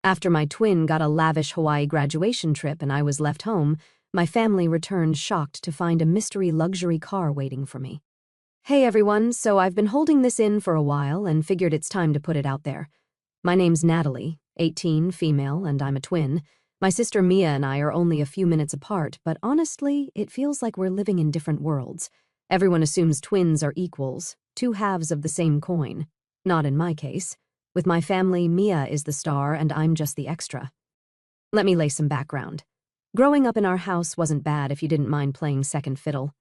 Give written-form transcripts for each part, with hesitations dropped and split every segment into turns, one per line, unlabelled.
After my twin got a lavish Hawaii graduation trip and I was left home, my family returned shocked to find a mystery luxury car waiting for me. Hey everyone, so I've been holding this in for a while and figured it's time to put it out there. My name's Natalie, 18, female, and I'm a twin. My sister Mia and I are only a few minutes apart, but honestly, it feels like we're living in different worlds. Everyone assumes twins are equals, two halves of the same coin. Not in my case. With my family, Mia is the star and I'm just the extra. Let me lay some background. Growing up in our house wasn't bad if you didn't mind playing second fiddle.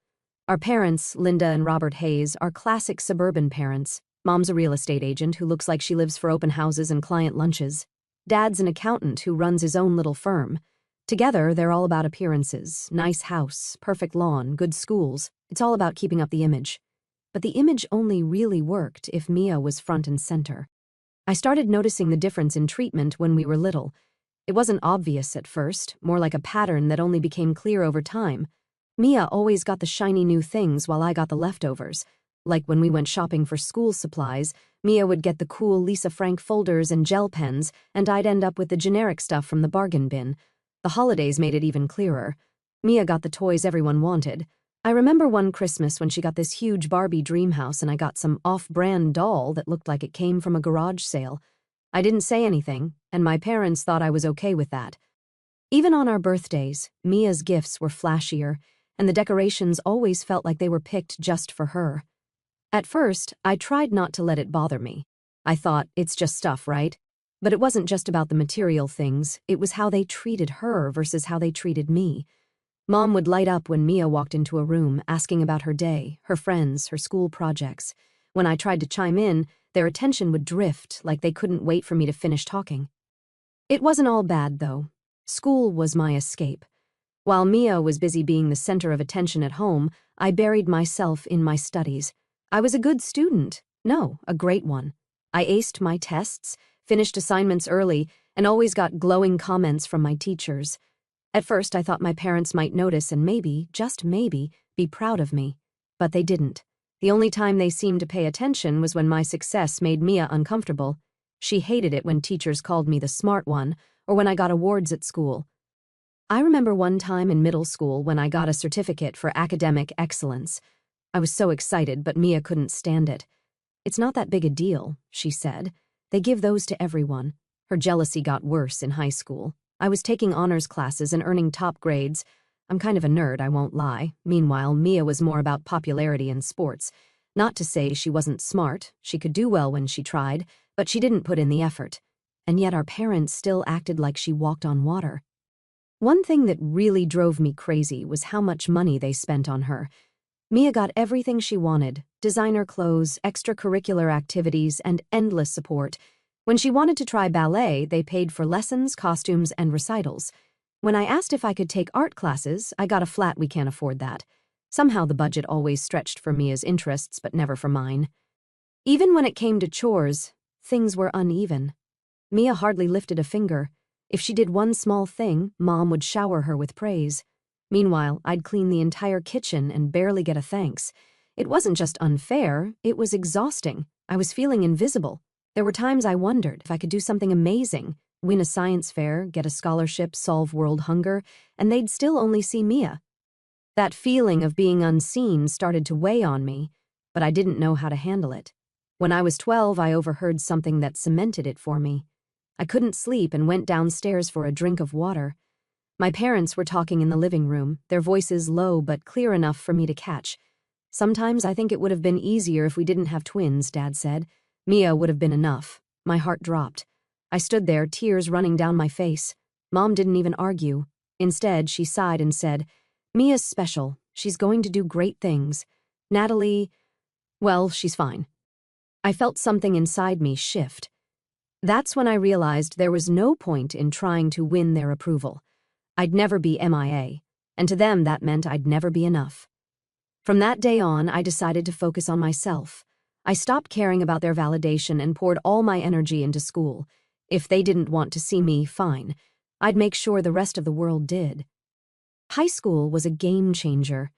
Our parents, Linda and Robert Hayes, are classic suburban parents. Mom's a real estate agent who looks like she lives for open houses and client lunches. Dad's an accountant who runs his own little firm. Together, they're all about appearances, nice house, perfect lawn, good schools. It's all about keeping up the image. But the image only really worked if Mia was front and center. I started noticing the difference in treatment when we were little. It wasn't obvious at first, more like a pattern that only became clear over time. Mia always got the shiny new things while I got the leftovers. Like when we went shopping for school supplies, Mia would get the cool Lisa Frank folders and gel pens, and I'd end up with the generic stuff from the bargain bin. The holidays made it even clearer. Mia got the toys everyone wanted. I remember one Christmas when she got this huge Barbie dream house and I got some off-brand doll that looked like it came from a garage sale. I didn't say anything, and my parents thought I was okay with that. Even on our birthdays, Mia's gifts were flashier, and the decorations always felt like they were picked just for her. At first, I tried not to let it bother me. I thought, it's just stuff, right? But it wasn't just about the material things, it was how they treated her versus how they treated me. Mom would light up when Mia walked into a room, asking about her day, her friends, her school projects. When I tried to chime in, their attention would drift, like they couldn't wait for me to finish talking. It wasn't all bad, though. School was my escape. While Mia was busy being the center of attention at home, I buried myself in my studies. I was a good student. No, a great one. I aced my tests, finished assignments early, and always got glowing comments from my teachers. At first, I thought my parents might notice and maybe, just maybe, be proud of me. But they didn't. The only time they seemed to pay attention was when my success made Mia uncomfortable. She hated it when teachers called me the smart one, or when I got awards at school. I remember one time in middle school when I got a certificate for academic excellence. I was so excited, but Mia couldn't stand it. "It's not that big a deal," she said. "They give those to everyone." Her jealousy got worse in high school. I was taking honors classes and earning top grades. I'm kind of a nerd, I won't lie. Meanwhile, Mia was more about popularity and sports. Not to say she wasn't smart, she could do well when she tried, but she didn't put in the effort. And yet our parents still acted like she walked on water. One thing that really drove me crazy was how much money they spent on her. Mia got everything she wanted: designer clothes, extracurricular activities, and endless support. When she wanted to try ballet, they paid for lessons, costumes, and recitals. When I asked if I could take art classes, I got a flat "we can't afford that." Somehow the budget always stretched for Mia's interests, but never for mine. Even when it came to chores, things were uneven. Mia hardly lifted a finger. If she did one small thing, Mom would shower her with praise. Meanwhile, I'd clean the entire kitchen and barely get a thanks. It wasn't just unfair, it was exhausting. I was feeling invisible. There were times I wondered if I could do something amazing, win a science fair, get a scholarship, solve world hunger, and they'd still only see Mia. That feeling of being unseen started to weigh on me, but I didn't know how to handle it. When I was 12, I overheard something that cemented it for me. I couldn't sleep and went downstairs for a drink of water. My parents were talking in the living room, their voices low but clear enough for me to catch. "Sometimes I think it would have been easier if we didn't have twins," Dad said. "Mia would have been enough." My heart dropped. I stood there, tears running down my face. Mom didn't even argue. Instead, she sighed and said, "Mia's special. She's going to do great things. Natalie, well, she's fine." I felt something inside me shift. That's when I realized there was no point in trying to win their approval. I'd never be MIA, and to them that meant I'd never be enough. From that day on, I decided to focus on myself. I stopped caring about their validation and poured all my energy into school. If they didn't want to see me, fine. I'd make sure the rest of the world did. High school was a game changer.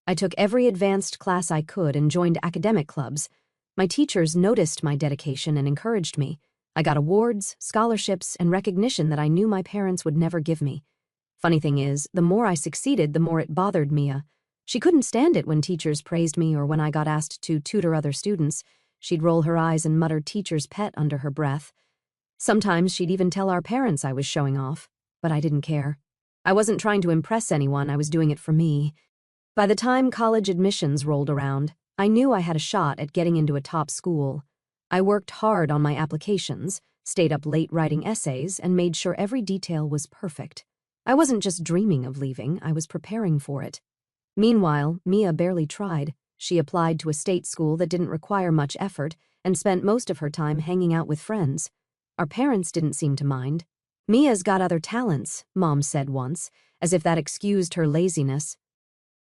I took every advanced class I could and joined academic clubs. My teachers noticed my dedication and encouraged me. I got awards, scholarships, and recognition that I knew my parents would never give me. Funny thing is, the more I succeeded, the more it bothered Mia. She couldn't stand it when teachers praised me or when I got asked to tutor other students. She'd roll her eyes and mutter teacher's pet under her breath. Sometimes she'd even tell our parents I was showing off, but I didn't care. I wasn't trying to impress anyone, I was doing it for me. By the time college admissions rolled around, I knew I had a shot at getting into a top school. I worked hard on my applications, stayed up late writing essays, and made sure every detail was perfect. I wasn't just dreaming of leaving, I was preparing for it. Meanwhile, Mia barely tried. She applied to a state school that didn't require much effort and spent most of her time hanging out with friends. Our parents didn't seem to mind. Mia's got other talents, Mom said once, as if that excused her laziness.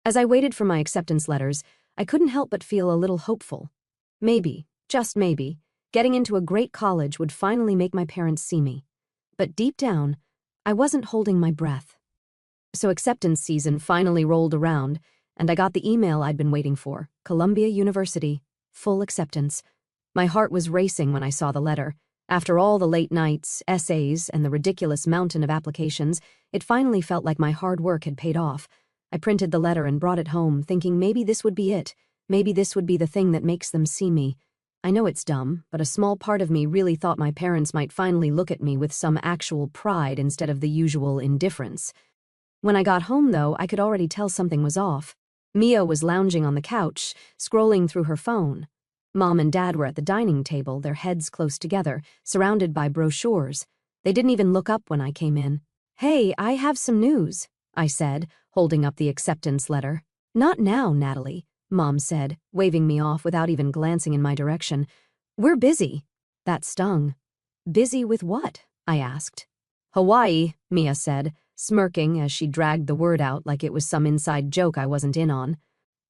As I waited for my acceptance letters, I couldn't help but feel a little hopeful. Maybe, just maybe, getting into a great college would finally make my parents see me. But deep down, I wasn't holding my breath. So acceptance season finally rolled around, and I got the email I'd been waiting for, Columbia University, full acceptance. My heart was racing when I saw the letter. After all the late nights, essays, and the ridiculous mountain of applications, it finally felt like my hard work had paid off. I printed the letter and brought it home, thinking maybe this would be it. Maybe this would be the thing that makes them see me. I know it's dumb, but a small part of me really thought my parents might finally look at me with some actual pride instead of the usual indifference. When I got home, though, I could already tell something was off. Mia was lounging on the couch, scrolling through her phone. Mom and Dad were at the dining table, their heads close together, surrounded by brochures. They didn't even look up when I came in. "Hey, I have some news," I said, holding up the acceptance letter. "Not now, Natalie," Mom said, waving me off without even glancing in my direction. "We're busy." That stung. "Busy with what?" I asked. "Hawaii," Mia said, smirking as she dragged the word out like it was some inside joke I wasn't in on.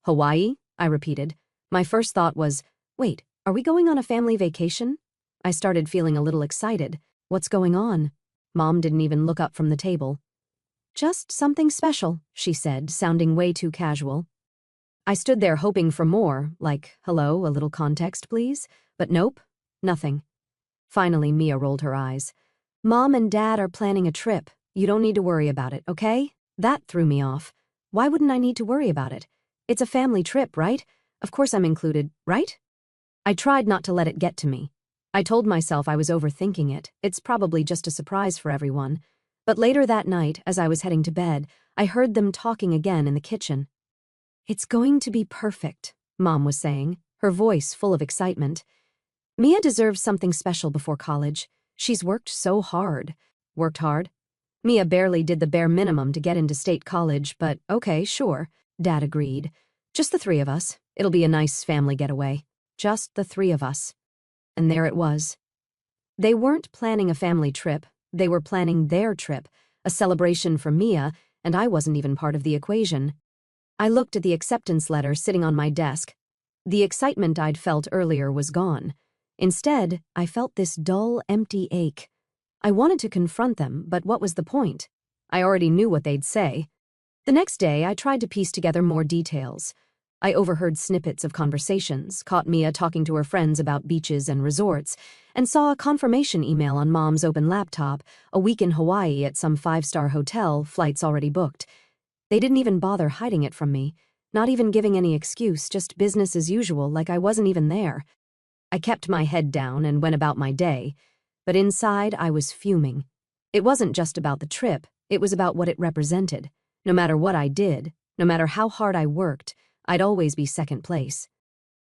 "Hawaii?" I repeated. My first thought was, wait, are we going on a family vacation? I started feeling a little excited. What's going on? Mom didn't even look up from the table. "Just something special," she said, sounding way too casual. I stood there hoping for more, like, hello, a little context, please? But nope, nothing. Finally, Mia rolled her eyes. "Mom and Dad are planning a trip. You don't need to worry about it, okay?" That threw me off. Why wouldn't I need to worry about it? It's a family trip, right? Of course I'm included, right? I tried not to let it get to me. I told myself I was overthinking it. It's probably just a surprise for everyone. But later that night, as I was heading to bed, I heard them talking again in the kitchen. "It's going to be perfect," Mom was saying, her voice full of excitement. "Mia deserves something special before college. She's worked so hard." Worked hard? Mia barely did the bare minimum to get into state college, but okay, sure, Dad agreed. "Just the three of us. It'll be a nice family getaway. Just the three of us." And there it was. They weren't planning a family trip. They were planning their trip, a celebration for Mia, and I wasn't even part of the equation. I looked at the acceptance letter sitting on my desk. The excitement I'd felt earlier was gone. Instead, I felt this dull, empty ache. I wanted to confront them, but what was the point? I already knew what they'd say. The next day, I tried to piece together more details. I overheard snippets of conversations, caught Mia talking to her friends about beaches and resorts, and saw a confirmation email on Mom's open laptop, a week in Hawaii at some 5-star hotel, flights already booked. They didn't even bother hiding it from me, not even giving any excuse, just business as usual, like I wasn't even there. I kept my head down and went about my day, but inside I was fuming. It wasn't just about the trip, it was about what it represented. No matter what I did, no matter how hard I worked, I'd always be second place.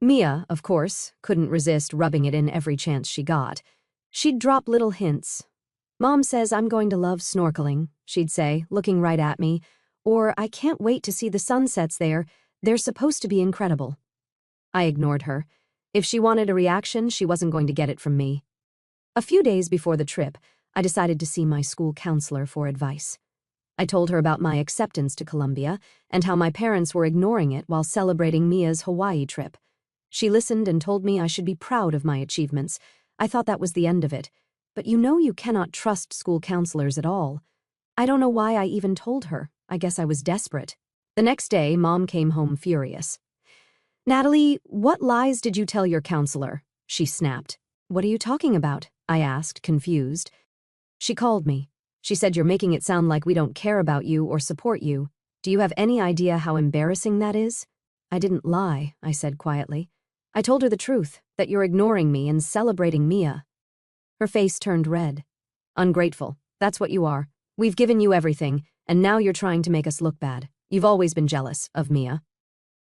Mia, of course, couldn't resist rubbing it in every chance she got. She'd drop little hints. "Mom says I'm going to love snorkeling," she'd say, looking right at me. Or, "I can't wait to see the sunsets there. They're supposed to be incredible." I ignored her. If she wanted a reaction, she wasn't going to get it from me. A few days before the trip, I decided to see my school counselor for advice. I told her about my acceptance to Columbia and how my parents were ignoring it while celebrating Mia's Hawaii trip. She listened and told me I should be proud of my achievements. I thought that was the end of it. But you cannot trust school counselors at all. I don't know why I even told her. I guess I was desperate. The next day, Mom came home furious. "Natalie, what lies did you tell your counselor?" she snapped. "What are you talking about?" I asked, confused. She called me. She said, "You're making it sound like we don't care about you or support you. Do you have any idea how embarrassing that is?" "I didn't lie," I said quietly. "I told her the truth, that you're ignoring me and celebrating Mia." Her face turned red. "Ungrateful. That's what you are. We've given you everything, and now you're trying to make us look bad. You've always been jealous of Mia."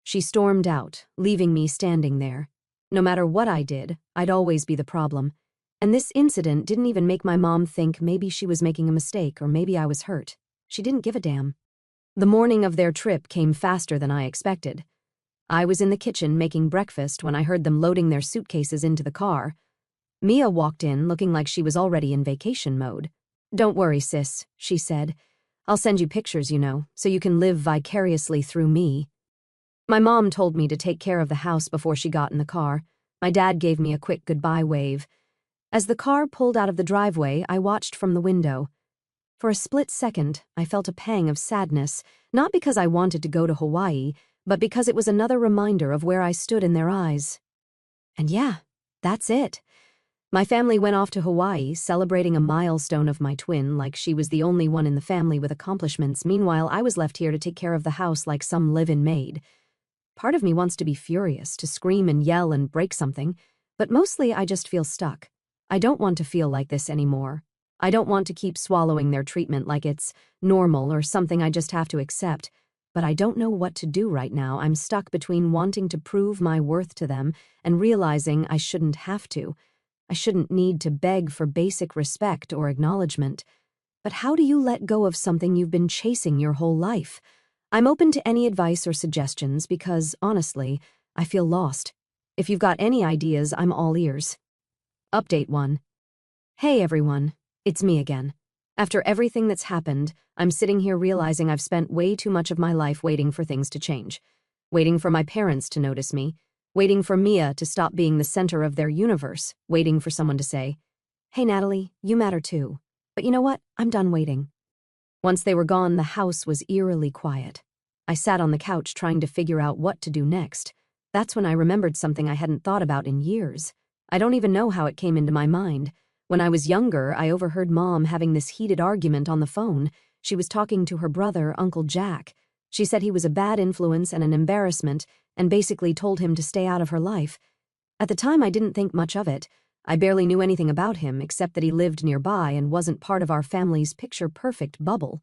She stormed out, leaving me standing there. No matter what I did, I'd always be the problem. And this incident didn't even make my mom think maybe she was making a mistake or maybe I was hurt. She didn't give a damn. The morning of their trip came faster than I expected. I was in the kitchen making breakfast when I heard them loading their suitcases into the car. Mia walked in looking like she was already in vacation mode. "Don't worry, sis," she said. "I'll send you pictures, so you can live vicariously through me." My mom told me to take care of the house before she got in the car. My dad gave me a quick goodbye wave. As the car pulled out of the driveway, I watched from the window. For a split second, I felt a pang of sadness, not because I wanted to go to Hawaii, but because it was another reminder of where I stood in their eyes. And yeah, that's it. My family went off to Hawaii, celebrating a milestone of my twin like she was the only one in the family with accomplishments. Meanwhile, I was left here to take care of the house like some live-in maid. Part of me wants to be furious, to scream and yell and break something, but mostly I just feel stuck. I don't want to feel like this anymore. I don't want to keep swallowing their treatment like it's normal or something I just have to accept, but I don't know what to do right now. I'm stuck between wanting to prove my worth to them and realizing I shouldn't have to. I shouldn't need to beg for basic respect or acknowledgement. But how do you let go of something you've been chasing your whole life? I'm open to any advice or suggestions because, honestly, I feel lost. If you've got any ideas, I'm all ears. Update 1. Hey everyone, it's me again. After everything that's happened, I'm sitting here realizing I've spent way too much of my life waiting for things to change. Waiting for my parents to notice me. Waiting for Mia to stop being the center of their universe. Waiting for someone to say, "Hey Natalie, you matter too." But you know what? I'm done waiting. Once they were gone, the house was eerily quiet. I sat on the couch trying to figure out what to do next. That's when I remembered something I hadn't thought about in years. I don't even know how it came into my mind. When I was younger, I overheard Mom having this heated argument on the phone. She was talking to her brother, Uncle Jack. She said he was a bad influence and an embarrassment, and basically told him to stay out of her life. At the time, I didn't think much of it. I barely knew anything about him except that he lived nearby and wasn't part of our family's picture-perfect bubble.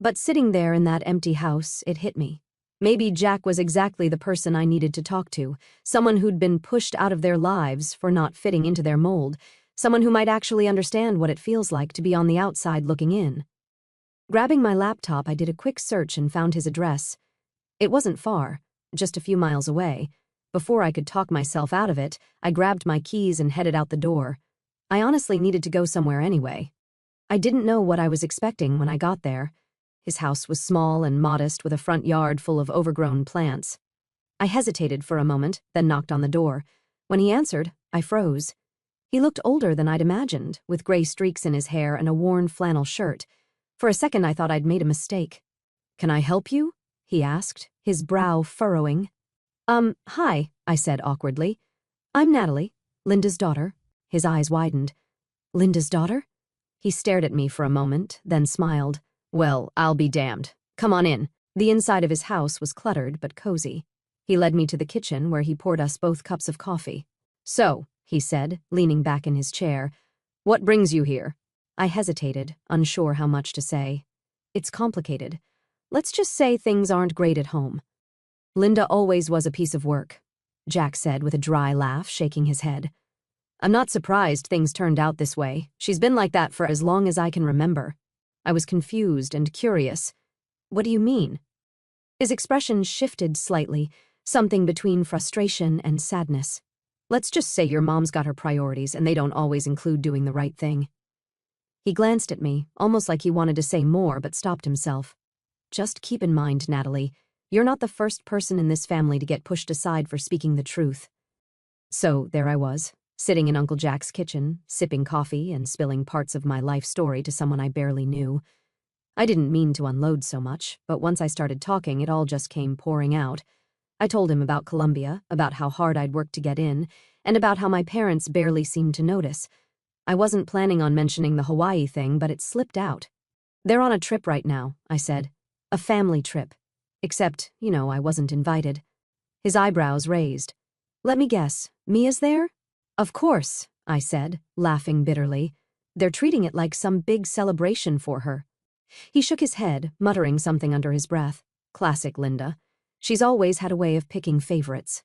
But sitting there in that empty house, it hit me. Maybe Jack was exactly the person I needed to talk to, someone who'd been pushed out of their lives for not fitting into their mold, someone who might actually understand what it feels like to be on the outside looking in. Grabbing my laptop, I did a quick search and found his address. It wasn't far, just a few miles away. Before I could talk myself out of it, I grabbed my keys and headed out the door. I honestly needed to go somewhere anyway. I didn't know what I was expecting when I got there. His house was small and modest with a front yard full of overgrown plants. I hesitated for a moment, then knocked on the door. When he answered, I froze. He looked older than I'd imagined, with gray streaks in his hair and a worn flannel shirt. For a second I thought I'd made a mistake. "Can I help you?" he asked, his brow furrowing. Hi," I said awkwardly. "I'm Natalie, Linda's daughter." His eyes widened. "Linda's daughter?" He stared at me for a moment, then smiled. "Well, I'll be damned. Come on in." The inside of his house was cluttered but cozy. He led me to the kitchen where he poured us both cups of coffee. "So," he said, leaning back in his chair, "what brings you here?" I hesitated, unsure how much to say. "It's complicated. Let's just say things aren't great at home." "Linda always was a piece of work," Jack said with a dry laugh, shaking his head. "I'm not surprised things turned out this way. She's been like that for as long as I can remember." I was confused and curious. "What do you mean?" His expression shifted slightly, something between frustration and sadness. "Let's just say your mom's got her priorities and they don't always include doing the right thing." He glanced at me, almost like he wanted to say more but stopped himself. "Just keep in mind, Natalie, you're not the first person in this family to get pushed aside for speaking the truth." So there I was, sitting in Uncle Jack's kitchen, sipping coffee and spilling parts of my life story to someone I barely knew. I didn't mean to unload so much, but once I started talking, it all just came pouring out. I told him about Columbia, about how hard I'd worked to get in, and about how my parents barely seemed to notice. I wasn't planning on mentioning the Hawaii thing, but it slipped out. "They're on a trip right now," I said. "A family trip. Except, I wasn't invited." His eyebrows raised. "Let me guess, Mia's there?" "Of course," I said, laughing bitterly. "They're treating it like some big celebration for her." He shook his head, muttering something under his breath. Classic Linda. She's always had a way of picking favorites.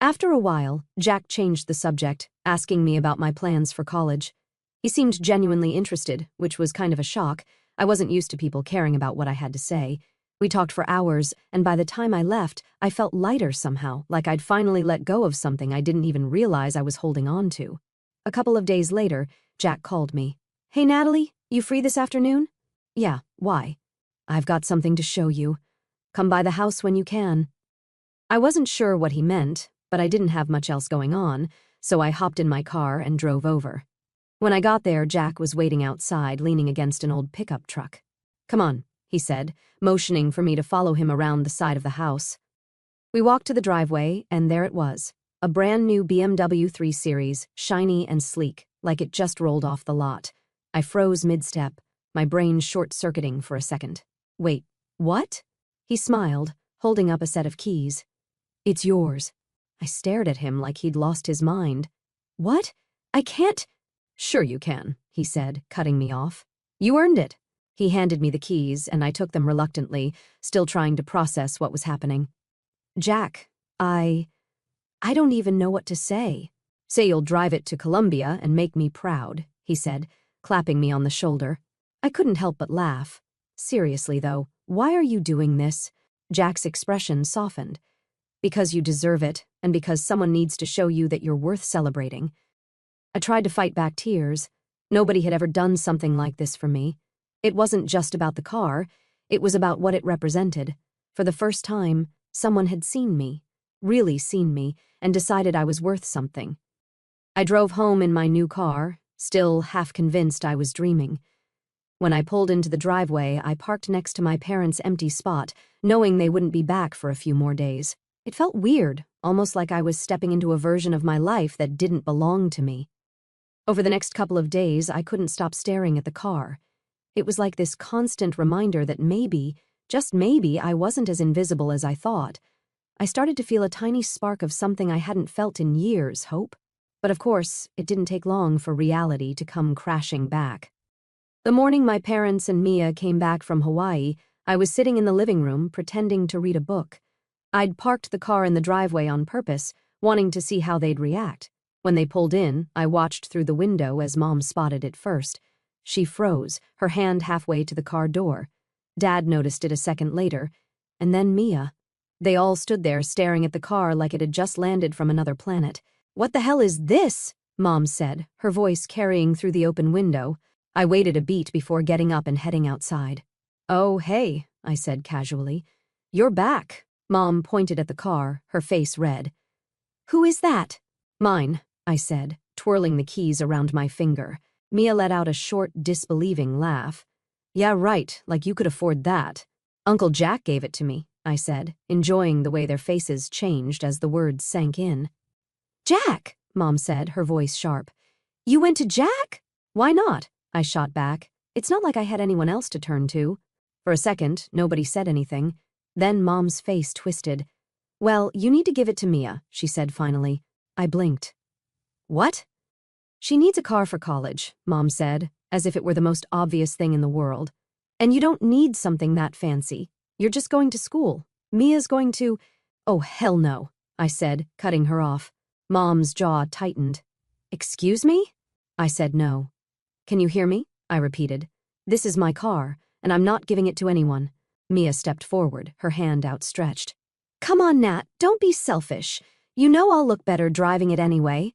After a while, Jack changed the subject, asking me about my plans for college. He seemed genuinely interested, which was kind of a shock. I wasn't used to people caring about what I had to say. We talked for hours, and by the time I left, I felt lighter somehow, like I'd finally let go of something I didn't even realize I was holding on to. A couple of days later, Jack called me. "Hey, Natalie, you free this afternoon?" "Yeah, why?" "I've got something to show you. Come by the house when you can." I wasn't sure what he meant, but I didn't have much else going on, so I hopped in my car and drove over. When I got there, Jack was waiting outside, leaning against an old pickup truck. "Come on," he said, motioning for me to follow him around the side of the house. We walked to the driveway, and there it was, a brand new BMW 3 Series, shiny and sleek, like it just rolled off the lot. I froze mid-step, my brain short-circuiting for a second. "Wait, what?" He smiled, holding up a set of keys. "It's yours." I stared at him like he'd lost his mind. "What? I can't—" "Sure you can," he said, cutting me off. "You earned it." He handed me the keys, and I took them reluctantly, still trying to process what was happening. "Jack, I don't even know what to say." "Say you'll drive it to Columbia and make me proud," he said, clapping me on the shoulder. I couldn't help but laugh. "Seriously, though, why are you doing this?" Jack's expression softened. "Because you deserve it, and because someone needs to show you that you're worth celebrating." I tried to fight back tears. Nobody had ever done something like this for me. It wasn't just about the car, it was about what it represented. For the first time, someone had seen me, really seen me, and decided I was worth something. I drove home in my new car, still half convinced I was dreaming. When I pulled into the driveway, I parked next to my parents' empty spot, knowing they wouldn't be back for a few more days. It felt weird, almost like I was stepping into a version of my life that didn't belong to me. Over the next couple of days, I couldn't stop staring at the car. It was like this constant reminder that maybe, just maybe, I wasn't as invisible as I thought. I started to feel a tiny spark of something I hadn't felt in years, hope. But of course, it didn't take long for reality to come crashing back. The morning my parents and Mia came back from Hawaii, I was sitting in the living room pretending to read a book. I'd parked the car in the driveway on purpose, wanting to see how they'd react. When they pulled in, I watched through the window as Mom spotted it first. She froze, her hand halfway to the car door. Dad noticed it a second later, and then Mia. They all stood there staring at the car like it had just landed from another planet. "What the hell is this?" Mom said, her voice carrying through the open window. I waited a beat before getting up and heading outside. "Oh, hey," I said casually. "You're back." Mom pointed at the car, her face red. "Who is that?" "Mine," I said, twirling the keys around my finger. Mia let out a short, disbelieving laugh. "Yeah, right, like you could afford that." "Uncle Jack gave it to me," I said, enjoying the way their faces changed as the words sank in. "Jack," Mom said, her voice sharp. "You went to Jack?" "Why not?" I shot back. It's not like I had anyone else to turn to. For a second, nobody said anything. Then Mom's face twisted. "Well, you need to give it to Mia," she said finally. I blinked. "What?" "She needs a car for college," Mom said, as if it were the most obvious thing in the world. "And you don't need something that fancy. You're just going to school. Mia's going to—" "Oh, hell no," I said, cutting her off. Mom's jaw tightened. "Excuse me?" I said no. "Can you hear me?" I repeated. "This is my car, and I'm not giving it to anyone." Mia stepped forward, her hand outstretched. "Come on, Nat, don't be selfish. You know I'll look better driving it anyway."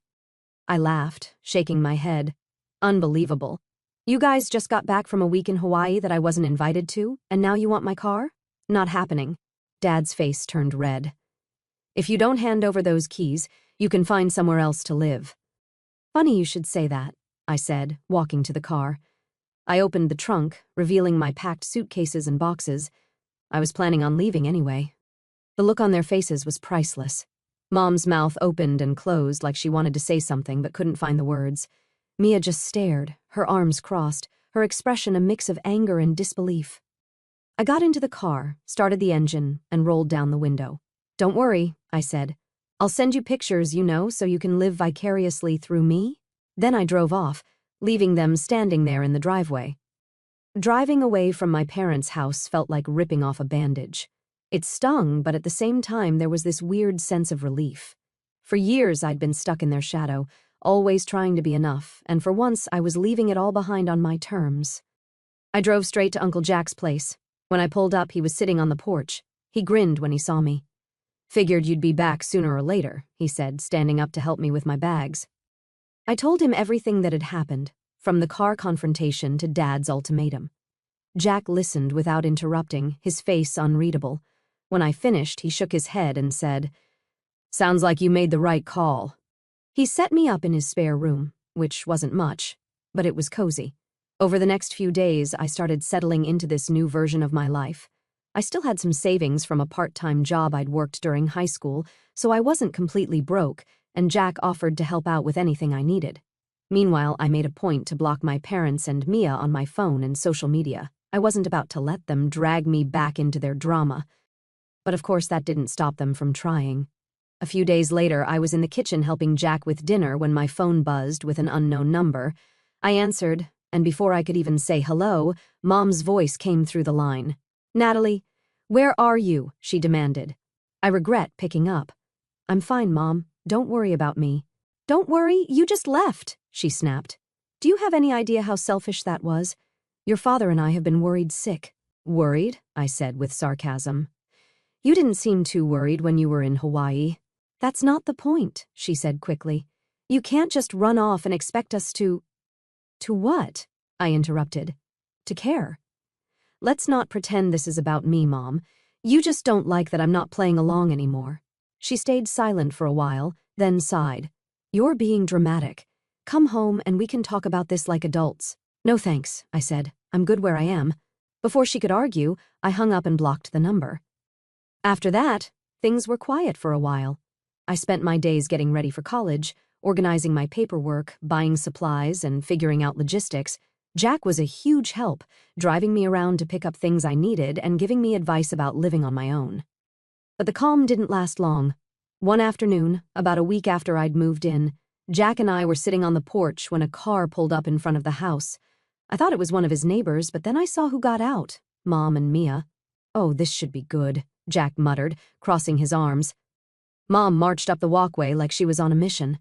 I laughed, shaking my head. Unbelievable. You guys just got back from a week in Hawaii that I wasn't invited to, and now you want my car? Not happening. Dad's face turned red. "If you don't hand over those keys, you can find somewhere else to live." "Funny you should say that," I said, walking to the car. I opened the trunk, revealing my packed suitcases and boxes. I was planning on leaving anyway. The look on their faces was priceless. Mom's mouth opened and closed like she wanted to say something but couldn't find the words. Mia just stared, her arms crossed, her expression a mix of anger and disbelief. I got into the car, started the engine, and rolled down the window. "Don't worry," I said. "I'll send you pictures, so you can live vicariously through me." Then I drove off, leaving them standing there in the driveway. Driving away from my parents' house felt like ripping off a bandage. It stung, but at the same time there was this weird sense of relief. For years I'd been stuck in their shadow, always trying to be enough, and for once I was leaving it all behind on my terms. I drove straight to Uncle Jack's place. When I pulled up, he was sitting on the porch. He grinned when he saw me. "Figured you'd be back sooner or later," he said, standing up to help me with my bags. I told him everything that had happened, from the car confrontation to Dad's ultimatum. Jack listened without interrupting, his face unreadable. When I finished, he shook his head and said, "Sounds like you made the right call." He set me up in his spare room, which wasn't much, but it was cozy. Over the next few days, I started settling into this new version of my life. I still had some savings from a part-time job I'd worked during high school, so I wasn't completely broke, and Jack offered to help out with anything I needed. Meanwhile, I made a point to block my parents and Mia on my phone and social media. I wasn't about to let them drag me back into their drama. But of course, that didn't stop them from trying. A few days later, I was in the kitchen helping Jack with dinner when my phone buzzed with an unknown number. I answered, and before I could even say hello, Mom's voice came through the line. "Natalie, where are you?" she demanded. I regret picking up. "I'm fine, Mom. Don't worry about me." "Don't worry, you just left," she snapped. "Do you have any idea how selfish that was? Your father and I have been worried sick." "Worried?" I said with sarcasm. "You didn't seem too worried when you were in Hawaii." "That's not the point," she said quickly. "You can't just run off and expect us to—" "To what?" I interrupted. "To care. Let's not pretend this is about me, Mom. You just don't like that I'm not playing along anymore." She stayed silent for a while, then sighed. "You're being dramatic. Come home and we can talk about this like adults." "No thanks," I said. "I'm good where I am." Before she could argue, I hung up and blocked the number. After that, things were quiet for a while. I spent my days getting ready for college, organizing my paperwork, buying supplies, and figuring out logistics. Jack was a huge help, driving me around to pick up things I needed and giving me advice about living on my own. But the calm didn't last long. One afternoon, about a week after I'd moved in, Jack and I were sitting on the porch when a car pulled up in front of the house. I thought it was one of his neighbors, but then I saw who got out: Mom and Mia. "Oh, this should be good," Jack muttered, crossing his arms. Mom marched up the walkway like she was on a mission.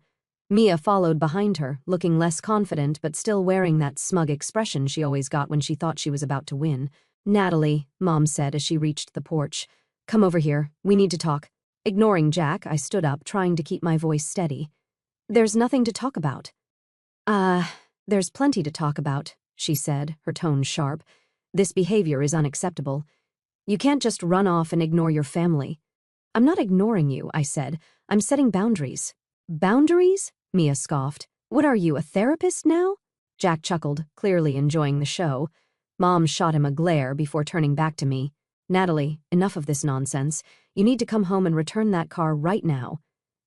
Mia followed behind her, looking less confident but still wearing that smug expression she always got when she thought she was about to win. "Natalie," Mom said as she reached the porch. "Come over here. We need to talk." Ignoring Jack, I stood up, trying to keep my voice steady. "There's nothing to talk about." There's plenty to talk about," she said, her tone sharp. "This behavior is unacceptable. You can't just run off and ignore your family." "I'm not ignoring you," I said. "I'm setting boundaries." "Boundaries?" Mia scoffed. "What are you, a therapist now?" Jack chuckled, clearly enjoying the show. Mom shot him a glare before turning back to me. "Natalie, enough of this nonsense. You need to come home and return that car right now."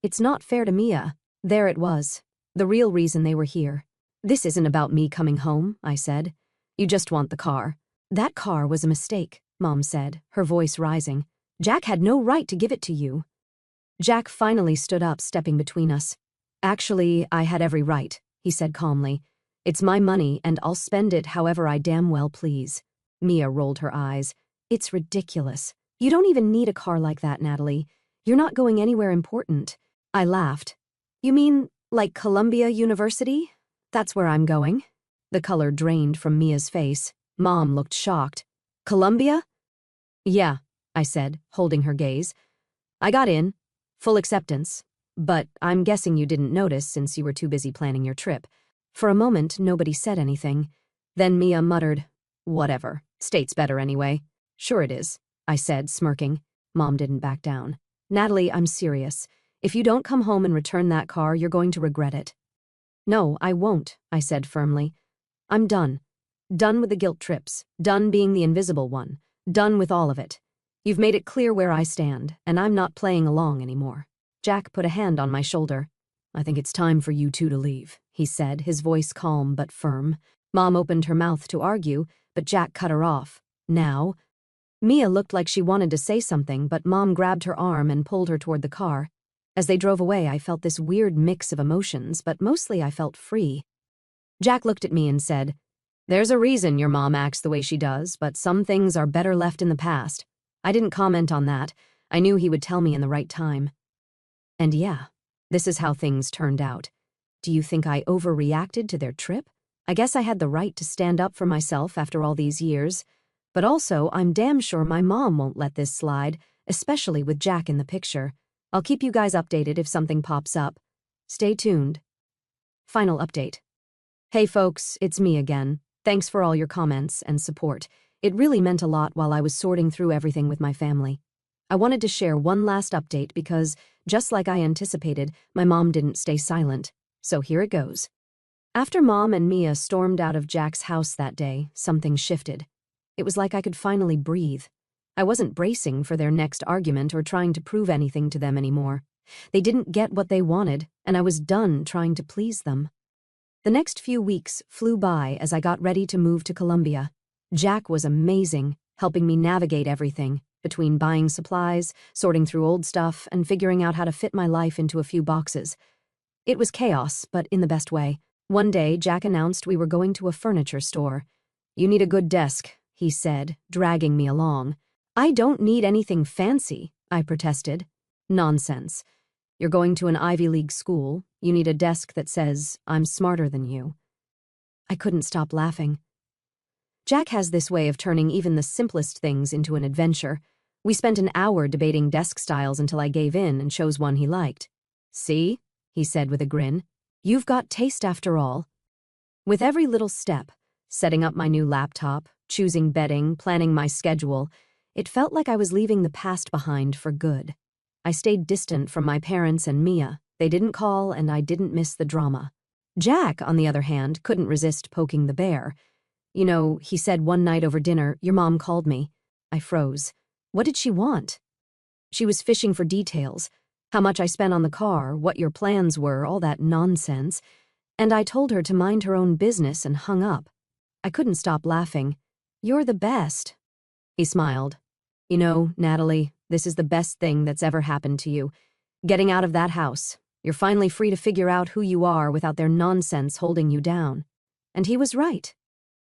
It's not fair to Mia. There it was. The real reason they were here. "This isn't about me coming home," I said. "You just want the car." "That car was a mistake," Mom said, her voice rising. "Jack had no right to give it to you." Jack finally stood up, stepping between us. "Actually, I had every right," he said calmly. "It's my money, and I'll spend it however I damn well please." Mia rolled her eyes. "It's ridiculous. You don't even need a car like that, Natalie. You're not going anywhere important." I laughed. "You mean, like Columbia University? That's where I'm going." The color drained from Mia's face. Mom looked shocked. "Columbia?" "Yeah," I said, holding her gaze. "I got in. Full acceptance. But I'm guessing you didn't notice since you were too busy planning your trip." For a moment, nobody said anything. Then Mia muttered, "Whatever. State's better anyway." "Sure it is," I said, smirking. Mom didn't back down. "Natalie, I'm serious. If you don't come home and return that car, you're going to regret it." "No, I won't," I said firmly. "I'm done. Done with the guilt trips. Done being the invisible one. Done with all of it. You've made it clear where I stand, and I'm not playing along anymore." Jack put a hand on my shoulder. I think it's time for you two to leave, he said, his voice calm but firm. Mom opened her mouth to argue, but Jack cut her off. Now? Mia looked like she wanted to say something, but Mom grabbed her arm and pulled her toward the car. As they drove away, I felt this weird mix of emotions, but mostly I felt free. Jack looked at me and said, "There's a reason your mom acts the way she does, but some things are better left in the past." I didn't comment on that. I knew he would tell me in the right time. And yeah, this is how things turned out. Do you think I overreacted to their trip? I guess I had the right to stand up for myself after all these years. But also, I'm damn sure my mom won't let this slide, especially with Jack in the picture. I'll keep you guys updated if something pops up. Stay tuned. Final update. Hey folks, it's me again. Thanks for all your comments and support. It really meant a lot while I was sorting through everything with my family. I wanted to share one last update because, just like I anticipated, my mom didn't stay silent. So here it goes. After Mom and Mia stormed out of Jack's house that day, something shifted. It was like I could finally breathe. I wasn't bracing for their next argument or trying to prove anything to them anymore. They didn't get what they wanted, and I was done trying to please them. The next few weeks flew by as I got ready to move to Colombia. Jack was amazing, helping me navigate everything, between buying supplies, sorting through old stuff, and figuring out how to fit my life into a few boxes. It was chaos, but in the best way. One day, Jack announced we were going to a furniture store. "You need a good desk," he said, dragging me along. "I don't need anything fancy," I protested. "Nonsense. You're going to an Ivy League school. You need a desk that says, 'I'm smarter than you.'" I couldn't stop laughing. Jack has this way of turning even the simplest things into an adventure. We spent an hour debating desk styles until I gave in and chose one he liked. "See?" he said with a grin. "You've got taste after all." With every little step, setting up my new laptop, choosing bedding, planning my schedule, it felt like I was leaving the past behind for good. I stayed distant from my parents and Mia. They didn't call, and I didn't miss the drama. Jack, on the other hand, couldn't resist poking the bear. "You know," he said one night over dinner, "your mom called me." I froze. What did she want? She was fishing for details. How much I spent on the car, what your plans were, all that nonsense. And I told her to mind her own business and hung up. I couldn't stop laughing. "You're the best." He smiled. "You know, Natalie, this is the best thing that's ever happened to you. Getting out of that house. You're finally free to figure out who you are without their nonsense holding you down." And he was right.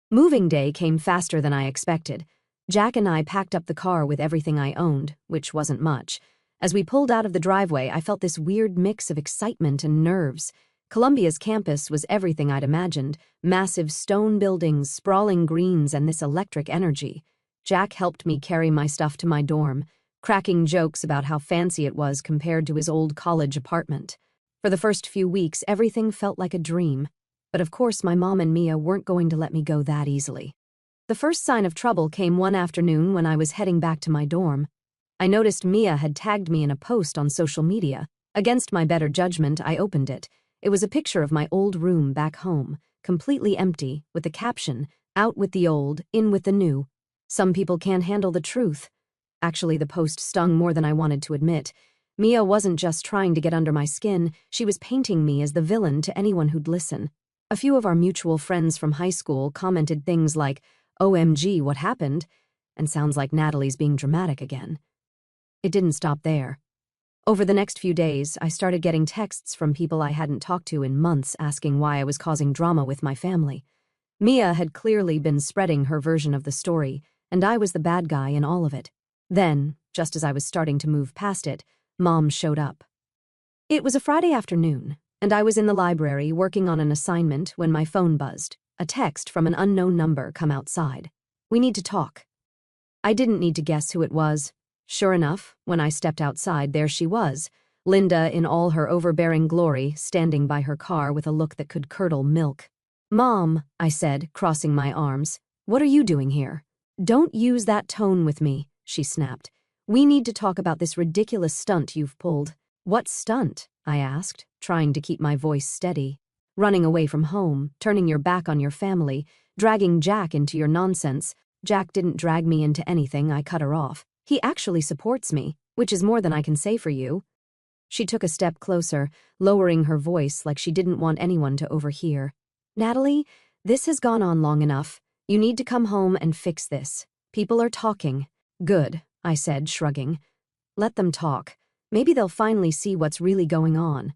Moving day came faster than I expected. Jack and I packed up the car with everything I owned, which wasn't much. As we pulled out of the driveway, I felt this weird mix of excitement and nerves. Columbia's campus was everything I'd imagined. Massive stone buildings, sprawling greens, and this electric energy. Jack helped me carry my stuff to my dorm, cracking jokes about how fancy it was compared to his old college apartment. For the first few weeks, everything felt like a dream. But of course, my mom and Mia weren't going to let me go that easily. The first sign of trouble came one afternoon when I was heading back to my dorm. I noticed Mia had tagged me in a post on social media. Against my better judgment, I opened it. It was a picture of my old room back home, completely empty, with the caption, "Out with the old, in with the new." Some people can't handle the truth. Actually, the post stung more than I wanted to admit. Mia wasn't just trying to get under my skin, she was painting me as the villain to anyone who'd listen. A few of our mutual friends from high school commented things like, "OMG, what happened?" and "Sounds like Natalie's being dramatic again." It didn't stop there. Over the next few days, I started getting texts from people I hadn't talked to in months asking why I was causing drama with my family. Mia had clearly been spreading her version of the story, and I was the bad guy in all of it. Then, just as I was starting to move past it, Mom showed up. It was a Friday afternoon, and I was in the library working on an assignment when my phone buzzed. A text from an unknown number come outside. "We need to talk." I didn't need to guess who it was. Sure enough, when I stepped outside, there she was, Linda in all her overbearing glory, standing by her car with a look that could curdle milk. "Mom," I said, crossing my arms, "what are you doing here?" "Don't use that tone with me," she snapped. "We need to talk about this ridiculous stunt you've pulled." "What stunt?" I asked, trying to keep my voice steady. "Running away from home, turning your back on your family, dragging Jack into your nonsense." "Jack didn't drag me into anything," I cut her off. "He actually supports me, which is more than I can say for you." She took a step closer, lowering her voice like she didn't want anyone to overhear. Natalie, this has gone on long enough. You need to come home and fix this. People are talking. Good, I said, shrugging. Let them talk. Maybe they'll finally see what's really going on.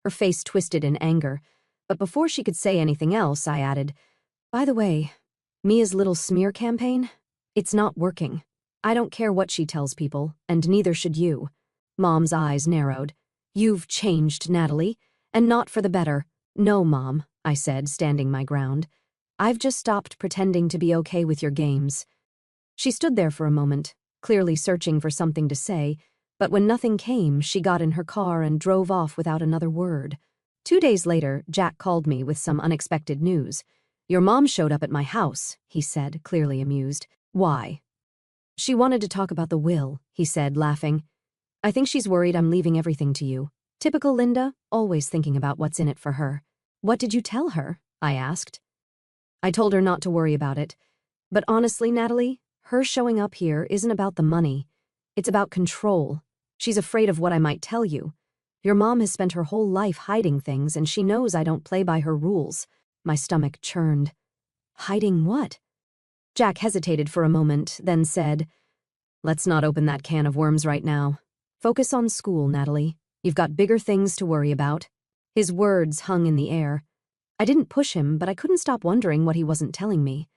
Her face twisted in anger, but before she could say anything else, I added, by the way, Mia's little smear campaign? It's not working. I don't care what she tells people, and neither should you. Mom's eyes narrowed. You've changed, Natalie, and not for the better. No, Mom, I said, standing my ground. I've just stopped pretending to be okay with your games. She stood there for a moment, clearly searching for something to say, but when nothing came, she got in her car and drove off without another word. 2 days later, Jack called me with some unexpected news. Your mom showed up at my house, he said, clearly amused. Why? She wanted to talk about the will, he said, laughing. I think she's worried I'm leaving everything to you. Typical Linda, always thinking about what's in it for her. What did you tell her? I asked. I told her not to worry about it. But honestly, Natalie, her showing up here isn't about the money. It's about control. She's afraid of what I might tell you. Your mom has spent her whole life hiding things, and she knows I don't play by her rules. My stomach churned. Hiding what? Jack hesitated for a moment, then said, Let's not open that can of worms right now. Focus on school, Natalie. You've got bigger things to worry about. His words hung in the air. I didn't push him, but I couldn't stop wondering what he wasn't telling me.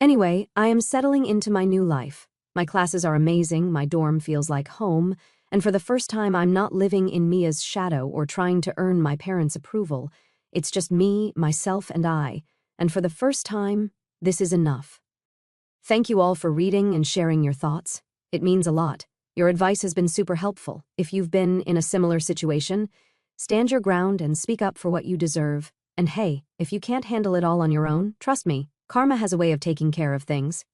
Anyway, I am settling into my new life. My classes are amazing, my dorm feels like home, and for the first time I'm not living in Mia's shadow or trying to earn my parents' approval. It's just me, myself, and I, and for the first time, this is enough. Thank you all for reading and sharing your thoughts. It means a lot. Your advice has been super helpful. If you've been in a similar situation, stand your ground and speak up for what you deserve. And hey, if you can't handle it all on your own, trust me, karma has a way of taking care of things.